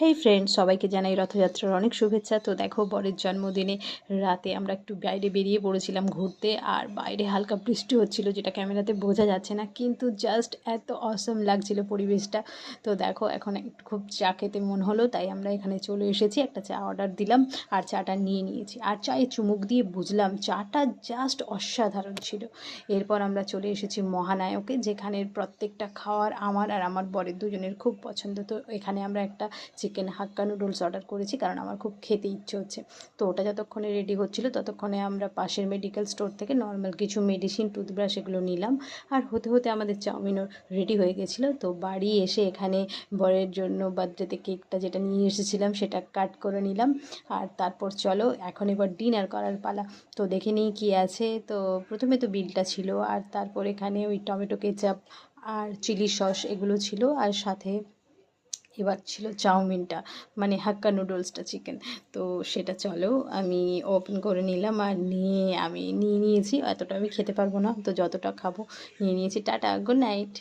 হেই friend, সবাইকে জানাই রথযাত্রার অনেক শুভেচ্ছা। তো দেখো, বরের জন্মদিনে রাতে আমরা একটু বাইরে বেরিয়ে পড়েছিলাম ঘুরতে, আর বাইরে হালকা বৃষ্টি হচ্ছিল, যেটা ক্যামেরাতে বোঝা যাচ্ছে না, কিন্তু জাস্ট এত অসম লাগছিল পরিবেশটা। তো দেখো, এখন একটু খুব চা খেতে মন হলো, তাই আমরা এখানে চলে এসেছি। একটা চা অর্ডার দিলাম আর চাটা নিয়ে নিয়েছি, আর চায়ে চুমুক দিয়ে বুঝলাম চাটা জাস্ট অসাধারণ ছিল। এরপর আমরা চলে এসেছি মহানায়কে, যেখানের প্রত্যেকটা খাওয়ার আমার আর আমার বরের দুজনের খুব পছন্দ। তো এখানে আমরা একটা চিকেন হাক্কা নুডলস অর্ডার করেছি, কারণ আমার খুব খেতে ইচ্ছে হচ্ছে। তো ওটা যতক্ষণে রেডি হচ্ছিল, ততক্ষণে আমরা পাশের মেডিকেল স্টোর থেকে নর্মাল কিছু মেডিসিন, টুথব্রাশ এগুলো নিলাম। আর হতে হতে আমাদের চাউমিনও রেডি হয়ে গেছিলো। তো বাড়ি এসে এখানে বরের জন্য বার্থডেতে কেকটা যেটা নিয়ে এসেছিলাম সেটা কাট করে নিলাম। আর তারপর চলো এখন এবার ডিনার করার পালা। তো দেখে নিই কী আছে। তো প্রথমে তো বিলটা ছিল, আর তারপর এখানে ওই টমেটো কেচাপ আর চিলি সস এগুলো ছিল, আর সাথে এবার ছিল চাউমিনটা, মানে হাক্কা নুডলসটা চিকেন। তো সেটা চলো আমি ওপেন করে নিলাম, আর নিয়ে আমি নিয়ে নিয়েছি। এতটা আমি খেতে পারবো না, তো যতটা খাবো নিয়ে নিয়েছি। Tata, good night.